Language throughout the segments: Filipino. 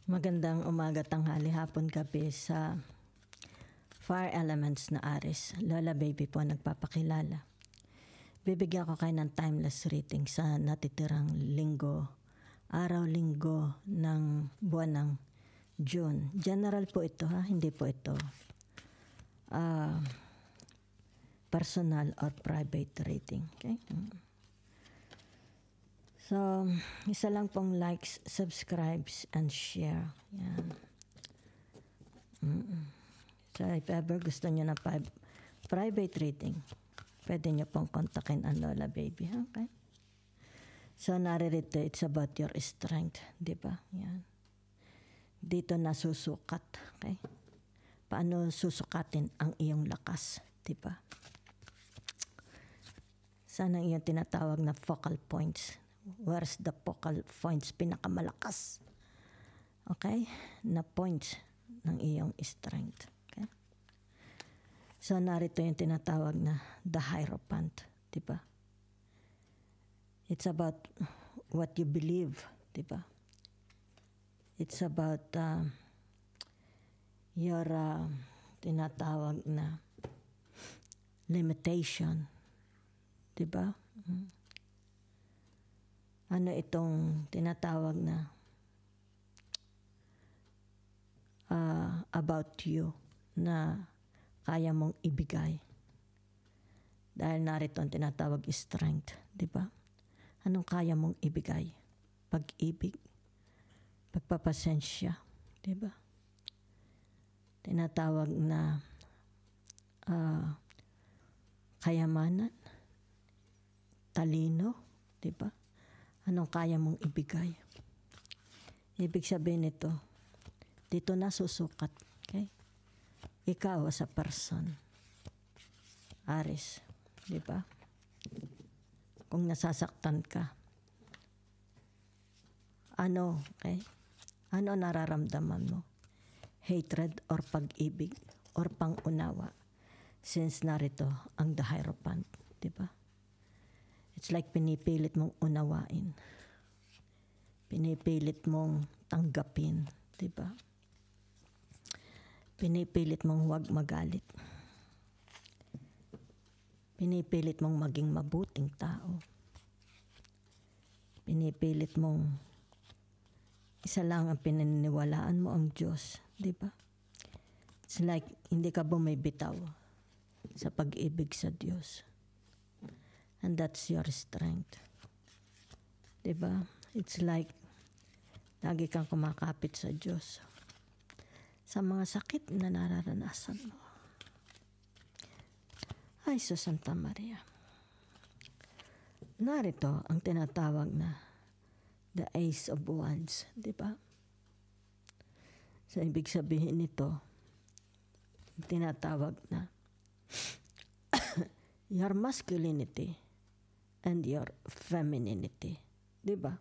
Magandang umaga, tanghali, hapon, gabi sa Fire Elements na Aries. Lola Baby po nagpapakilala. Bibigyan ko kayo ng timeless reading sa natitirang linggo, araw-linggo ng buwan ng June. General po ito ha, hindi po ito personal or private reading. Okay? So, isa lang pong likes, subscribes, and share. Yan. So, if ever gusto nyo na private reading, pwede nyo pong kontakin ang Lola Baby. Okay? So, naririto, it's about your strength. Diba? Yan. Dito nasusukat. Okay? Paano susukatin ang iyong lakas? Diba? Sana ang iyong tinatawag na focal points. Where's the focal points? Pinakamalakas. Okay? Na points ng iyong strength. Okay? So, narito yung tinatawag na the Hierophant. Diba? It's about what you believe. Diba? It's about your tinatawag na limitation. Diba? Ano itong tinatawag na about you na kaya mong ibigay. Dahil narito ang tinatawag strength, di ba? Anong kaya mong ibigay? Pag-ibig, pagpapasensya, di ba? Tinatawag na kayamanan, talino, di ba? Anong kaya mong ibigay? Ibig sabihin nito, dito na susukat. Okay? Ikaw sa person. Aries. Di ba? Kung nasasaktan ka. Ano? Okay? Ano nararamdaman mo? Hatred or pag-ibig or pang-unawa? Since narito ang the Hierophant. Di ba? It's like pinipilit mong unawain. Pinipilit mong tanggapin. Diba? Pinipilit mong huwag magalit. Pinipilit mong maging mabuting tao. Pinipilit mong isa lang ang pinaniniwalaan mo, ang Diyos. Diba? It's like hindi ka bumibitaw sa pag-ibig sa Diyos. And that's your strength. Diba? It's like, lagi kang kumakapit sa Diyos. Sa mga sakit na nararanasan mo. Ay, sa Santa Maria. Narito ang tinatawag na the Ace of Wands. Diba? So, ibig sabihin nito, tinatawag na your masculinity and your femininity. Diba?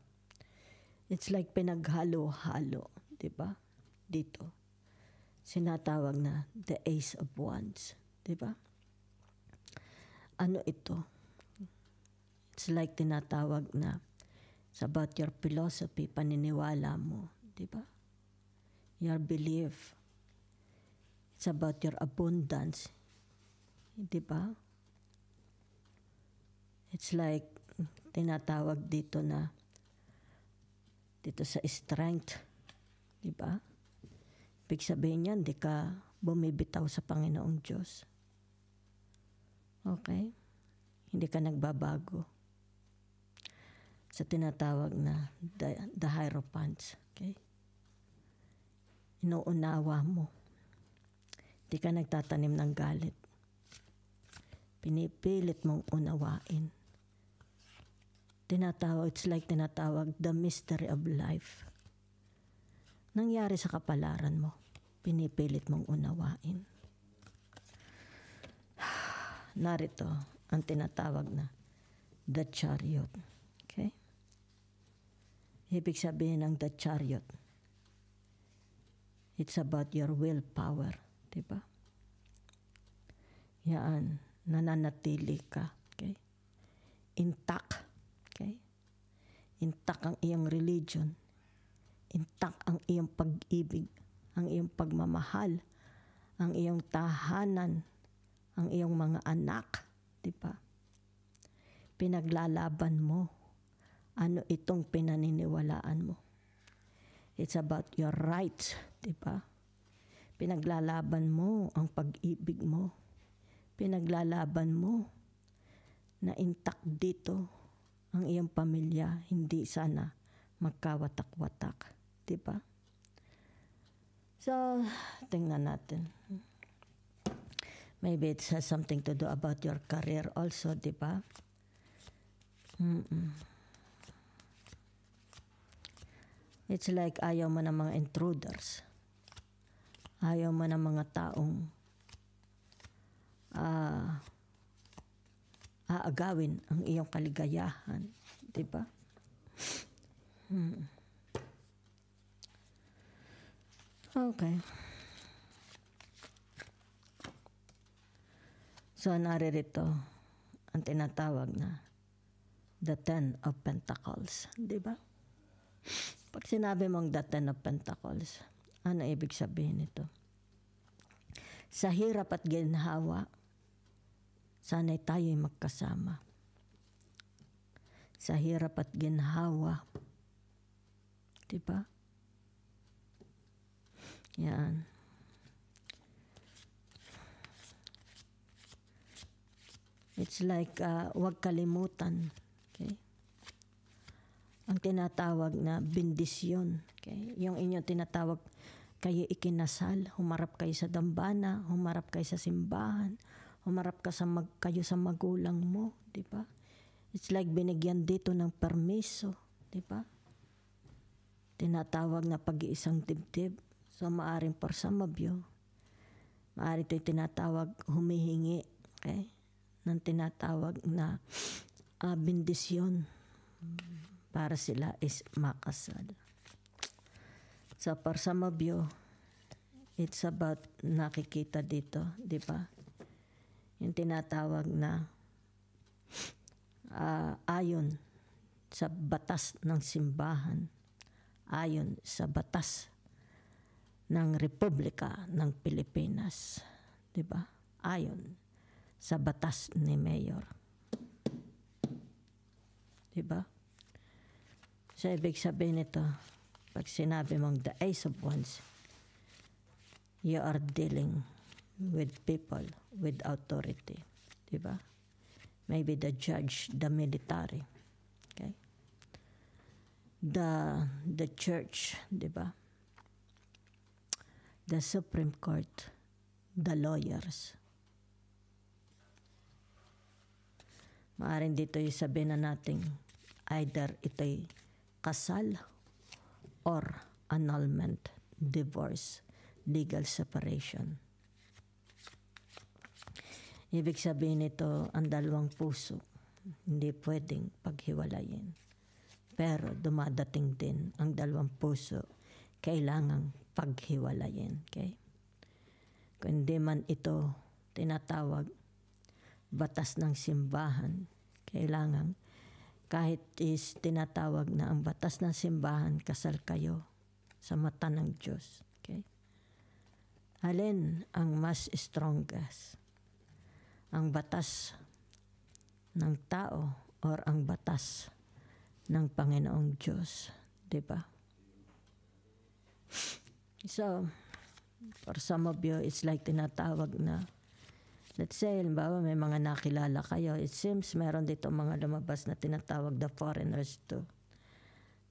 It's like pinaghalo-halo. Diba? Dito. Sinatawag na the Ace of Wands. Diba? Ano ito? It's like tinatawag na it's about your philosophy, paniniwala mo. Diba? Your belief. It's about your abundance. Diba? It's like, tinatawag dito na, dito sa strength. Diba? Ibig sabihin yan, di ka bumibitaw sa Panginoong Diyos. Okay? Hindi ka nagbabago. Sa tinatawag na the Hierophants. Okay? Inuunawa mo. Di ka nagtatanim ng galit. Pinipilit mong unawain. It's like tinatawag the mystery of life. Nangyari sa kapalaran mo, pinipilit mong unawain. Narito ang tinatawag na the Chariot. Okay? Ibig sabihin ng the Chariot, it's about your willpower. Diba? Yan, nananatili ka. Okay? Intact. Okay? Intact ang iyong religion. intact ang iyong pag-ibig, ang iyong pagmamahal, ang iyong tahanan, ang iyong mga anak, di ba? Pinaglalaban mo. Ano itong pinaniniwalaan mo? It's about your rights, di ba? Pinaglalaban mo ang pag-ibig mo. Pinaglalaban mo na intact dito ang iyong pamilya, hindi sana magkawatak-watak, di ba? So, tingnan natin. Maybe it has something to do about your career also, di ba? It's like ayaw mo ng mga intruders. Ayaw mo ng mga taong aagawin ang iyong kaligayahan. Diba? Okay. So, naririto ang tinatawag na the Ten of Pentacles. Diba? Pag sinabi mong the Ten of Pentacles, ano ibig sabihin nito? Sa hirap at ginhawa, sana'y tayo'y magkasama. Sa hirap at ginhawa. Diba? Yan. It's like, huwag kalimutan. Okay? Ang tinatawag na bendisyon. Okay? Yung inyong tinatawag, kayo ikinasal, humarap kayo sa dambana, humarap kayo sa simbahan, humarap ka kayo sa magulang mo, di ba? It's like binigyan dito ng permiso, di ba? Tinatawag na pag-iisang dibdib. So, maaring for some of you, maaari ito'y tinatawag humihingi, okay? Ng tinatawag na bendisyon para sila is makasal. So, for some of you, it's about nakikita dito, di ba? Yung tinatawag na ayon sa batas ng simbahan, ayon sa batas ng Republika ng Pilipinas, di ba? Ayon sa batas ni Mayor. Di ba? So, ibig sabihin nito, pag sinabi mong the Ace of Wands, you are dealing with people with authority. Diba? Maybe the judge, the military. Okay? The church, diba? The Supreme Court, the lawyers. Maaring dito yung sabihin na natin, either ito'y kasal or annulment, divorce, legal separation. Ibig sabihin nito, ang dalawang puso, hindi pwedeng paghiwalayin. Pero dumadating din ang dalawang puso, kailangang paghiwalayin. Okay? Kung hindi man ito tinatawag batas ng simbahan, kailangan kahit is tinatawag na ang batas ng simbahan, kasal kayo sa mata ng Diyos. Okay? Alin ang mas strongest? Ang batas ng tao or ang batas ng Panginoong Diyos? Diba? So, for some of you, it's like tinatawag na, let's say, halimbawa may mga nakilala kayo. It seems meron dito mga lumabas na tinatawag the foreigners too.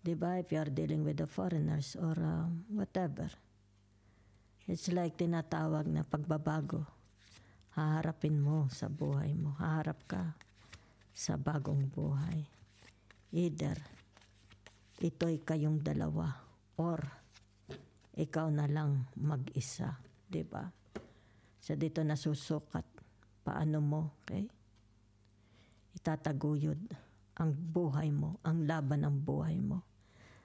Diba? If you are dealing with the foreigners or whatever. It's like tinatawag na pagbabago. Haharapin mo sa buhay mo. Haharap ka sa bagong buhay. Either ito'y kayong dalawa or ikaw na lang mag-isa. Diba? So dito nasusukat paano mo, okay? Itataguyod ang buhay mo, ang laban ng buhay mo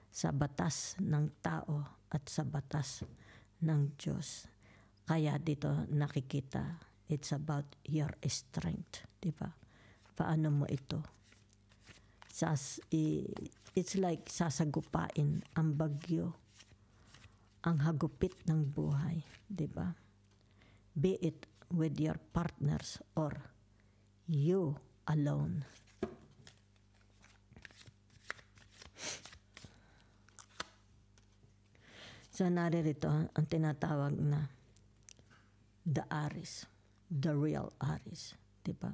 sa batas ng tao at sa batas ng Diyos. Kaya dito nakikita, it's about your strength, di ba? Paano mo ito? It's like sasagupain ang bagyo, ang hagupit ng buhay, di ba? Be it with your partners or you alone. So naririto ang tinatawag na the Aries, the real Aries, di ba?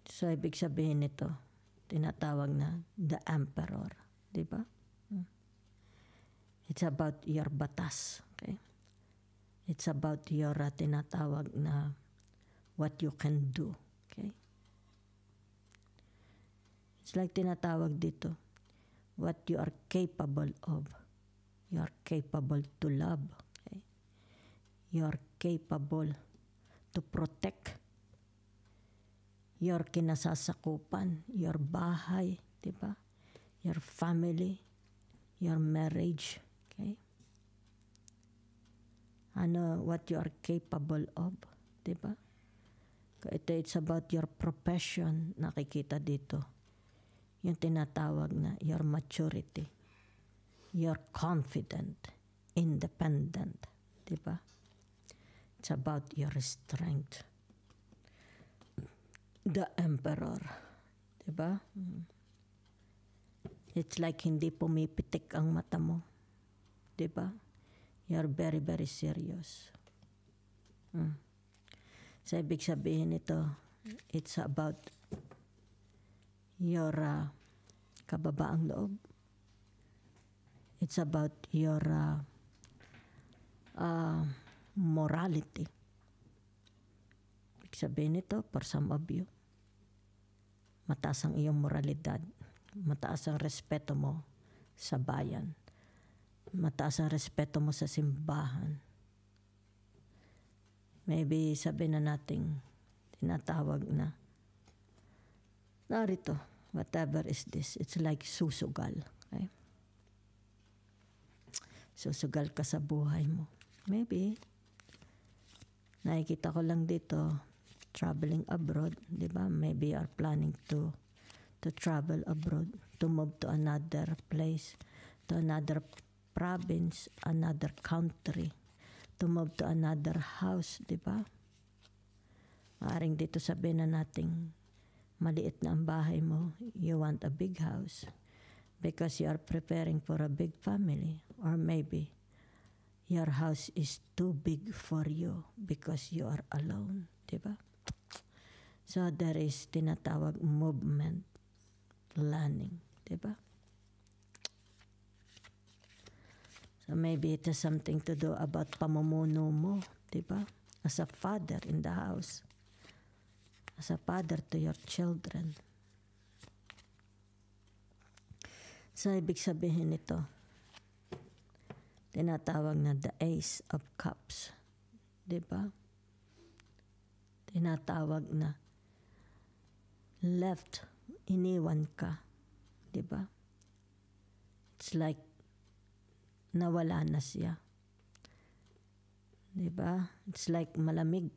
So ibig sabihin nito, tinatawag na the Emperor, di ba? It's about your batas, okay? It's about your tinatawag na what you can do, okay? It's like tinatawag dito, what you are capable of. You are capable to love, okay? You are capable to protect your kinasasakupan, your bahay, di ba? Your family, your marriage, okay? What you are capable of, di ba? It's about your profession, nakikita dito. Yung tinatawag na your maturity, your confident, independent, di ba? It's about your strength. The Emperor, di ba? It's like hindi pumipitik ang mata mo, di ba? You're very, very serious. So, ibig sabihin ito, it's about your kababaang loob. It's about your morality. Ibig sabihin ito, for some of you, mataas ang iyong moralidad. Mataas ang respeto mo sa bayan. Mataas ang respeto mo sa simbahan. Maybe sabihin na nating tinatawag na narito, whatever is this, it's like susugal. Okay? Susugal ka sa buhay mo. Maybe, nakikita ko lang dito, traveling abroad, di ba? Maybe you are planning to travel abroad, to move to another place, to another province, another country, to move to another house, di ba? Maaring dito sabihin na nating maliit na ang bahay mo, you want a big house because you are preparing for a big family, or maybe your house is too big for you because you are alone, di ba? So there is tinatawag movement, planning, di ba? So maybe it has something to do about pamumuno mo, di ba? As a father in the house. As a father to your children. So, ibig sabihin nito, tinatawag na the Ace of Cups. Diba? Tinatawag na left, iniwan ka. Diba? It's like nawala na siya. Diba? It's like malamig.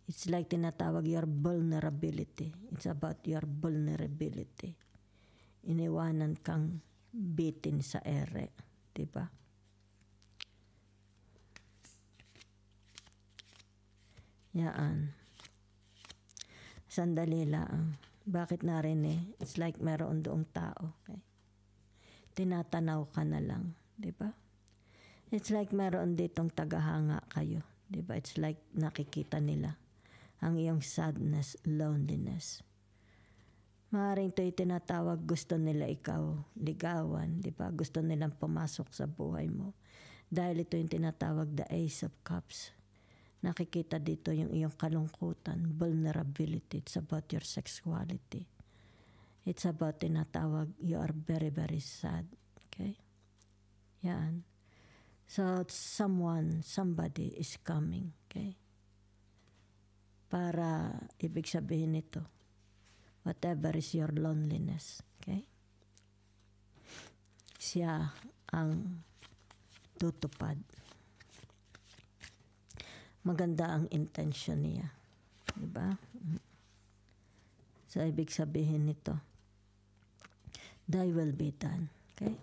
It's like tinatawag your vulnerability. It's about your vulnerability. Iniwanan kang bitin sa ere. Diba? Yaan. Sandali lang. Bakit narinig? It's like meron doong tao. Okay? Tinatanaw ka na lang. Diba? It's like meron ditong tagahanga kayo. Diba? It's like nakikita nila ang iyong sadness, loneliness. Maaaring ito'y tinatawag, gusto nila ikaw ligawan, di ba? Gusto nilang pumasok sa buhay mo. Dahil ito yung tinatawag the Ace of Cups. Nakikita dito yung iyong kalungkutan, vulnerability. It's about your sexuality. It's about tinatawag, you are very, very sad. Okay? Yan. So, somebody is coming. Okay? Para ibig sabihin nito, whatever is your loneliness, okay? Siya ang tutupad. Maganda ang intention niya. Diba? So, ibig sabihin nito, thy will be done. Okay?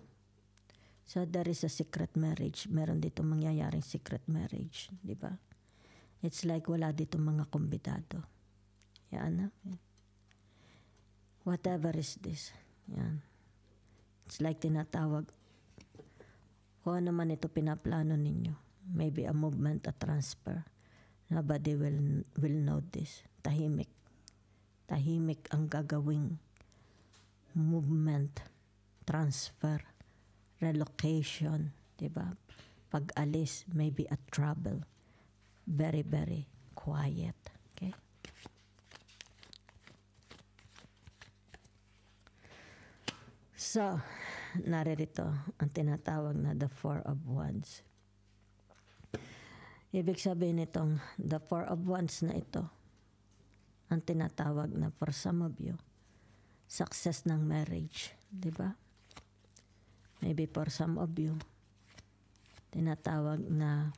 So there is a secret marriage. Meron dito mangyayaring secret marriage, di ba? It's like wala dito mga kumbidado. Yan. Whatever is this. Yan. It's like tinatawag, kung ano man ito pinaplano ninyo. Maybe a movement, a transfer. Nobody will know this. Tahimik. Tahimik ang gagawing movement, transfer, relocation, diba? Pag-alis, maybe a trouble. Very, very quiet. Okay? So, naririto ang tinatawag na the Four of Wands. Ibig sabihin nitong the Four of Wands na ito, ang tinatawag na for some of you, success ng marriage, di ba? Maybe for some of you, tinatawag na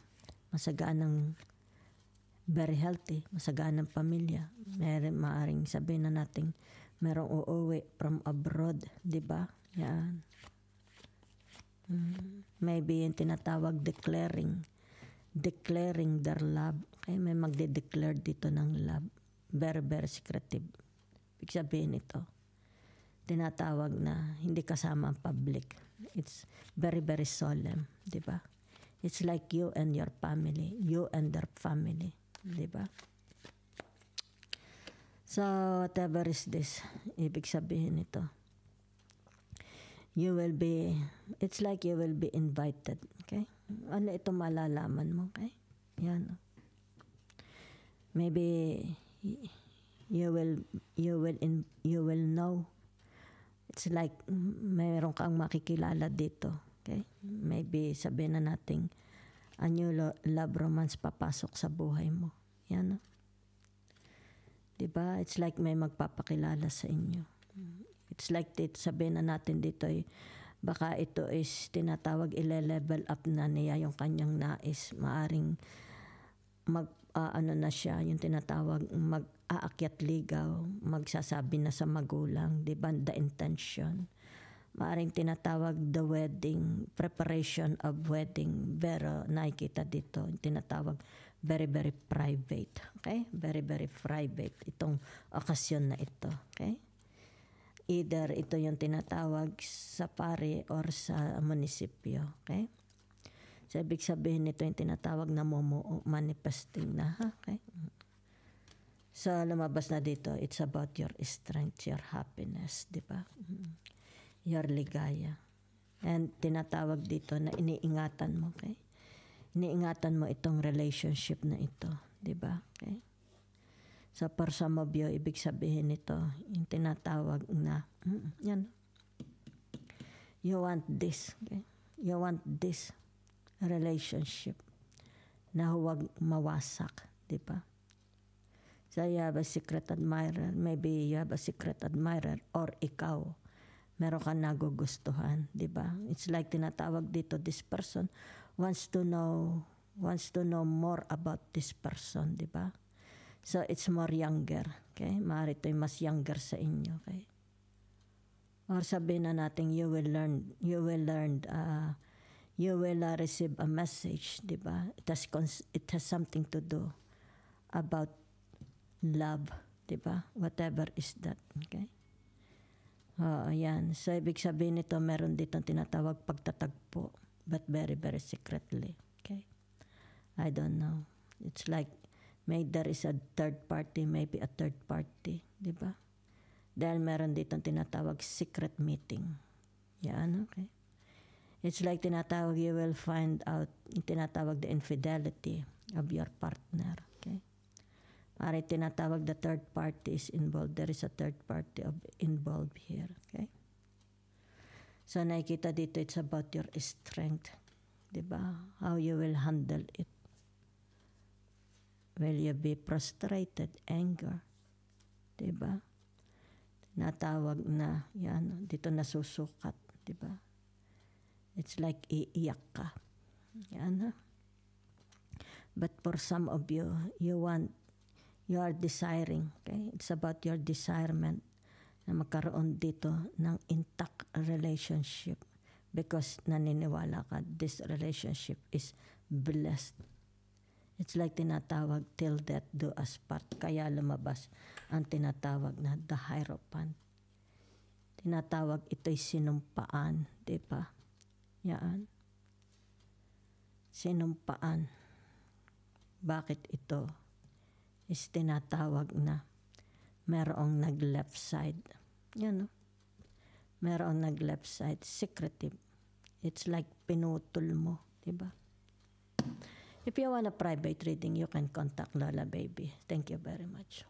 masaganang very healthy, masaganang pamilya. Maaring sabihin na natin, merong uuwi from abroad, di ba? Yan. Maybe yung tinatawag declaring their love. Okay, may magde-declare dito ng love. Very, very secretive. Ibig sabihin ito, tinatawag na hindi kasama ang public. It's very, very solemn, di ba? It's like you and your family, you and their family, di ba? So, whatever is this, ibig sabihin ito, it's like you will be invited, okay? Ano ito malalaman mo, okay? Yan. Maybe you will know. It's like mayroon kang makikilala dito, okay? Maybe sabihin na natin a new love romance papasok sa buhay mo. Yan. Diba? It's like may magpapakilala sa inyo. It's like sabihin na natin dito baka ito is tinatawag ile-level up na niya yung kanyang nais. Maaring na siya, yung tinatawag mag-aakyat ligaw, magsasabi na sa magulang, di ba? The intention. Maaring tinatawag the wedding, preparation of wedding. Pero nakikita dito, yung tinatawag very, very private. Okay? Very, very private itong okasyon na ito. Okay? Either ito yung tinatawag sa pari or sa munisipyo. Okay? So, ibig sabihin nito yung tinatawag na manifesting na. Okay? So, lumabas na dito, it's about your strength, your happiness, di ba? Your ligaya. And tinatawag dito na iniingatan mo, okay? Iniingatan mo itong relationship na ito, di ba? Okay? So, for some of you, ibig sabihin nito, yung tinatawag na, yan. You want this, okay? You want this relationship na huwag mawasak, di ba? So, you have a secret admirer. Maybe you have a secret admirer or ikaw, meron ka nagugustuhan, di ba? It's like tinatawag dito, this person wants to know more about this person, di ba? So, it's more younger, okay? Maaari ito mas younger sa inyo, okay? Or sabihin na natin, you will receive a message, di ba? It has something to do about love, di ba? Whatever is that, okay? Ayan. So, ibig sabihin nito, meron dito tinatawag pagtatagpo, but very, very secretly, okay? I don't know. It's like, there is a third party, maybe a third party, di ba? Dahil meron dito tinatawag secret meeting. Yan, okay? It's like tinatawag, you will find out, tinatawag the infidelity of your partner, okay? Pare tinatawag the third party is involved. There is a third party involved here, okay? So nakikita dito, it's about your strength, di ba? How you will handle it. Will you be frustrated, anger, di ba? Natawag na, yan, dito nasusukat, di ba? It's like iiyak ka. Yan, ha? But for some of you, you are desiring, okay? It's about your desirement na magkaroon dito ng intact relationship. because naniniwala ka this relationship is blessed. It's like tinatawag till death do us part. Kaya lumabas ang tinatawag na the Hierophant. Tinatawag ito'y sinumpaan, di ba? Yan. Sinumpaan. Bakit ito is tinatawag na merong nag-left side. Yan, no? Merong nag-left side. Secretive. It's like pinutol mo, di ba? If you want a private reading, you can contact Lola Baby. Thank you very much.